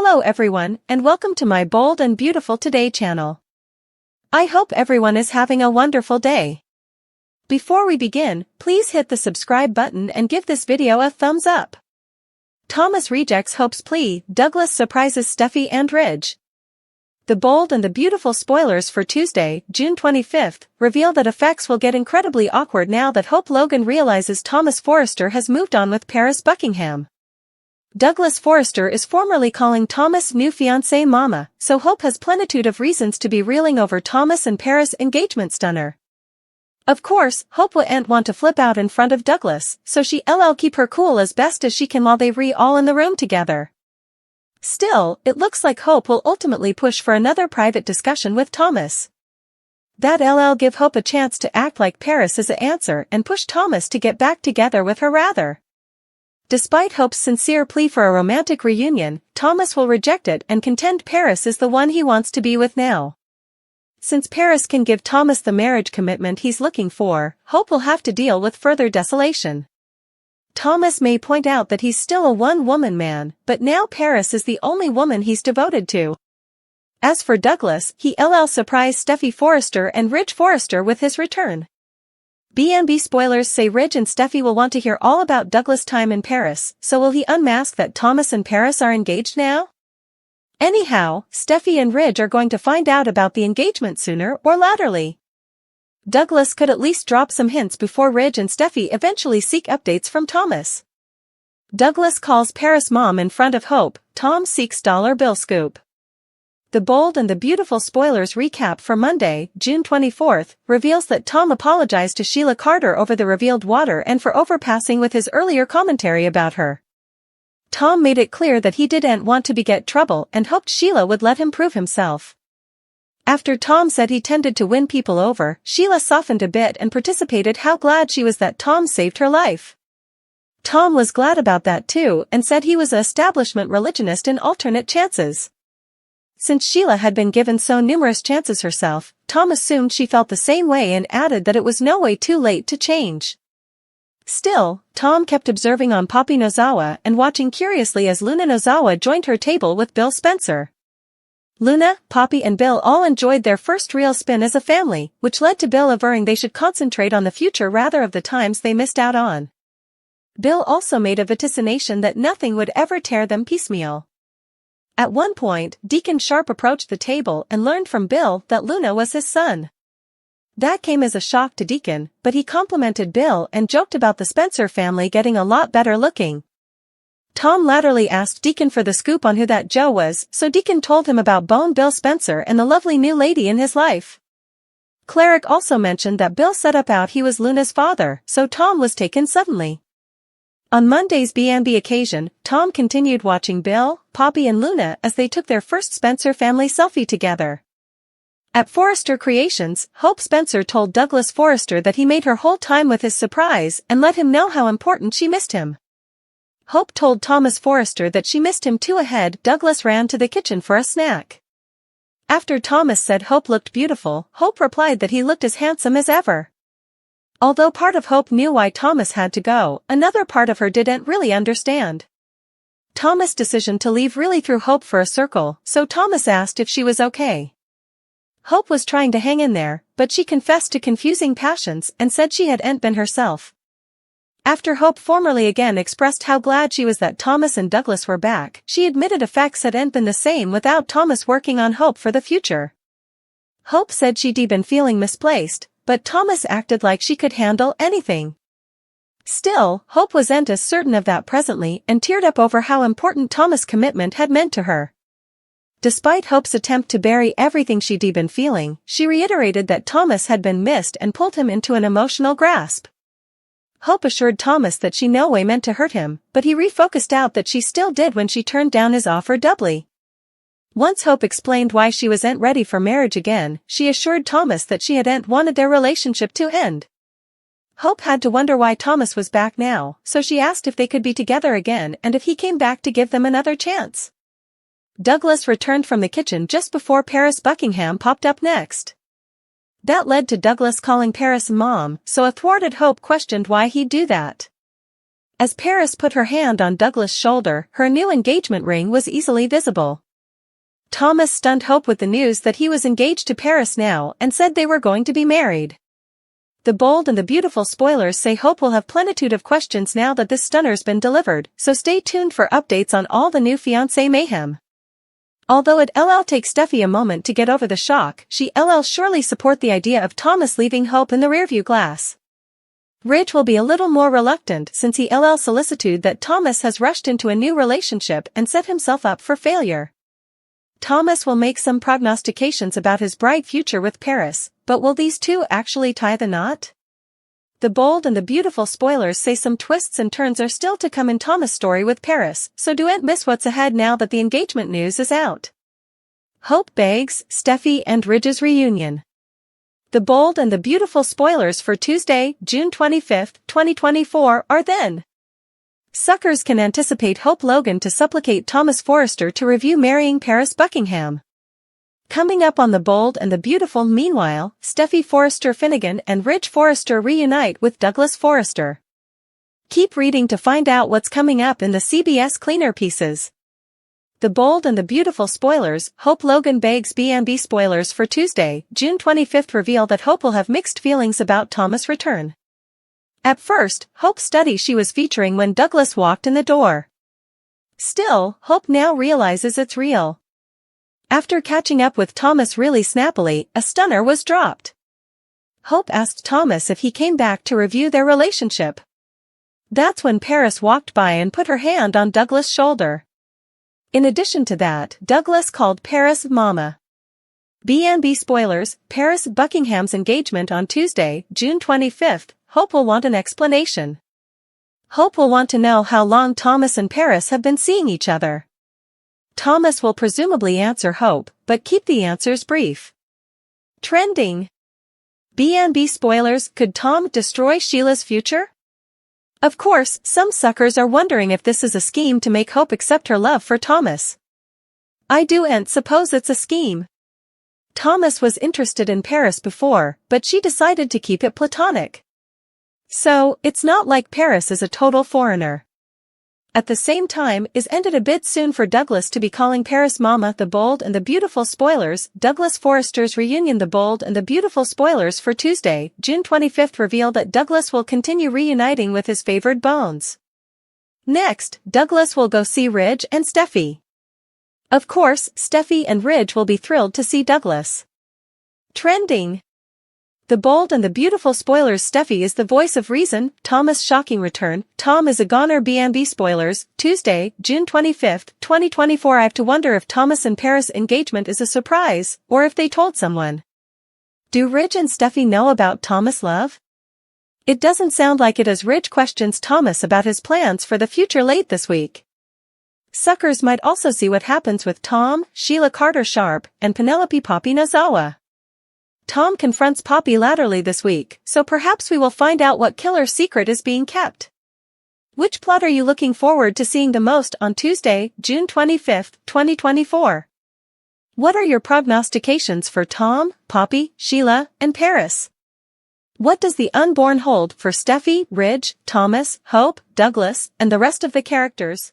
Hello everyone, and welcome to my Bold and Beautiful Today channel. I hope everyone is having a wonderful day. Before we begin, please hit the subscribe button and give this video a thumbs up. Thomas rejects Hope's plea, Douglas surprises Steffy Ridge. The bold and the beautiful spoilers for Tuesday, June 25th, reveal that effects will get incredibly awkward now that Hope Logan realizes Thomas Forrester has moved on with Paris Buckingham. Douglas Forrester is formally calling Thomas' new fiancée Mama, so Hope has plenitude of reasons to be reeling over Thomas and Paris' engagement stunner. Of course, Hope wouldn't want to flip out in front of Douglas, so she'll keep her cool as best as she can while they all in the room together. Still, it looks like Hope will ultimately push for another private discussion with Thomas. That'll give Hope a chance to act like Paris is the answer and push Thomas to get back together with her rather. Despite Hope's sincere plea for a romantic reunion, Thomas will reject it and contend Paris is the one he wants to be with now. Since Paris can give Thomas the marriage commitment he's looking for, Hope will have to deal with further desolation. Thomas may point out that he's still a one-woman man, but now Paris is the only woman he's devoted to. As for Douglas, he'll surprise Steffy Forrester and Ridge Forrester with his return. B&B spoilers say Ridge and Steffy will want to hear all about Douglas' time in Paris, so will he unmask that Thomas and Paris are engaged now? Anyhow, Steffy and Ridge are going to find out about the engagement sooner or laterly. Douglas could at least drop some hints before Ridge and Steffy eventually seek updates from Thomas. Douglas calls Paris mom in front of Hope, Tom seeks dollar bill scoop. The bold and the beautiful spoilers recap for Monday, June 24th, reveals that Tom apologized to Sheila Carter over the revealed water and for overpassing with his earlier commentary about her. Tom made it clear that he didn't want to beget trouble and hoped Sheila would let him prove himself. After Tom said he tended to win people over, Sheila softened a bit and participated how glad she was that Tom saved her life. Tom was glad about that too and said he was an establishment religionist in alternate chances. Since Sheila had been given so numerous chances herself, Tom assumed she felt the same way and added that it was no way too late to change. Still, Tom kept observing on Poppy Nozawa and watching curiously as Luna Nozawa joined her table with Bill Spencer. Luna, Poppy and Bill all enjoyed their first real spin as a family, which led to Bill averring they should concentrate on the future rather of the times they missed out on. Bill also made a vaticination that nothing would ever tear them piecemeal. At one point, Deacon Sharp approached the table and learned from Bill that Luna was his son. That came as a shock to Deacon, but he complimented Bill and joked about the Spencer family getting a lot better looking. Tom latterly asked Deacon for the scoop on who that Joe was, so Deacon told him about Bone Bill Spencer and the lovely new lady in his life. Cleric also mentioned that Bill set up out he was Luna's father, so Tom was taken suddenly. On Monday's B&B occasion, Tom continued watching Bill, Poppy and Luna as they took their first Spencer family selfie together. At Forrester Creations, Hope Spencer told Douglas Forrester that he made her whole time with his surprise and let him know how important she missed him. Hope told Thomas Forrester that she missed him too. Ahead, Douglas ran to the kitchen for a snack. After Thomas said Hope looked beautiful, Hope replied that he looked as handsome as ever. Although part of Hope knew why Thomas had to go, another part of her didn't really understand. Thomas' decision to leave really threw Hope for a circle, so Thomas asked if she was okay. Hope was trying to hang in there, but she confessed to confusing passions and said she hadn't been herself. After Hope formally again expressed how glad she was that Thomas and Douglas were back, she admitted effects hadn't been the same without Thomas working on Hope for the future. Hope said she'd been feeling misplaced, but Thomas acted like she could handle anything. Still, Hope wasn't as certain of that presently and teared up over how important Thomas' commitment had meant to her. Despite Hope's attempt to bury everything she'd been feeling, she reiterated that Thomas had been missed and pulled him into an emotional grasp. Hope assured Thomas that she no way meant to hurt him, but he refocused out that she still did when she turned down his offer doubly. Once Hope explained why she wasn't ready for marriage again, she assured Thomas that she hadn't wanted their relationship to end. Hope had to wonder why Thomas was back now, so she asked if they could be together again and if he came back to give them another chance. Douglas returned from the kitchen just before Paris Buckingham popped up next. That led to Douglas calling Paris mom, so a thwarted Hope questioned why he'd do that. As Paris put her hand on Douglas' shoulder, her new engagement ring was easily visible. Thomas stunned Hope with the news that he was engaged to Paris now and said they were going to be married. The bold and the beautiful spoilers say Hope will have plenitude of questions now that this stunner's been delivered, so stay tuned for updates on all the new fiancé mayhem. Although it'll take Steffy a moment to get over the shock, she'll surely support the idea of Thomas leaving Hope in the rearview glass. Ridge will be a little more reluctant since he'll solicitude that Thomas has rushed into a new relationship and set himself up for failure. Thomas will make some prognostications about his bright future with Paris, but will these two actually tie the knot? The bold and the beautiful spoilers say some twists and turns are still to come in Thomas' story with Paris, so don't miss what's ahead now that the engagement news is out. Hope begs Steffy and Ridge's reunion. The bold and the beautiful spoilers for Tuesday, June 25, 2024 are then. Suckers can anticipate Hope Logan to supplicate Thomas Forrester to review marrying Paris Buckingham. Coming up on The Bold and the Beautiful, meanwhile, Steffy Forrester Finnegan and Ridge Forrester reunite with Douglas Forrester. Keep reading to find out what's coming up in the CBS cleaner pieces. The Bold and the Beautiful spoilers, Hope Logan begs B&B spoilers for Tuesday, June 25 reveal that Hope will have mixed feelings about Thomas' return. At first, Hope studied she was featuring when Douglas walked in the door. Still, Hope now realizes it's real. After catching up with Thomas really snappily, a stunner was dropped. Hope asked Thomas if he came back to review their relationship. That's when Paris walked by and put her hand on Douglas' shoulder. In addition to that, Douglas called Paris Mama. B&B spoilers, Paris Buckingham's engagement on Tuesday, June 25. Hope will want an explanation. Hope will want to know how long Thomas and Paris have been seeing each other. Thomas will presumably answer Hope, but keep the answers brief. Trending. B&B spoilers, could Tom destroy Sheila's future? Of course, some suckers are wondering if this is a scheme to make Hope accept her love for Thomas. I do suppose it's a scheme. Thomas was interested in Paris before, but she decided to keep it platonic. So, it's not like Paris is a total foreigner. At the same time, is ended a bit soon for Douglas to be calling Paris Mama. The Bold and the Beautiful spoilers, Douglas Forrester's reunion. The Bold and the Beautiful spoilers for Tuesday, June 25 reveal that Douglas will continue reuniting with his favored bones. Next, Douglas will go see Ridge and Steffy. Of course, Steffy and Ridge will be thrilled to see Douglas. Trending. The Bold and the Beautiful spoilers, Steffy is the voice of reason, Thomas' shocking return, Tom is a goner. B&B spoilers, Tuesday, June 25, 2024 I have to wonder if Thomas and Paris' engagement is a surprise, or if they told someone. Do Ridge and Steffy know about Thomas' love? It doesn't sound like it as Ridge questions Thomas about his plans for the future late this week. Suckers might also see what happens with Tom, Sheila Carter-Sharp, and Penelope Poppy Nozawa. Tom confronts Poppy laterally this week, so perhaps we will find out what killer secret is being kept. Which plot are you looking forward to seeing the most on Tuesday, June 25, 2024? What are your prognostications for Tom, Poppy, Sheila, and Paris? What does the unborn hold for Steffy, Ridge, Thomas, Hope, Douglas, and the rest of the characters?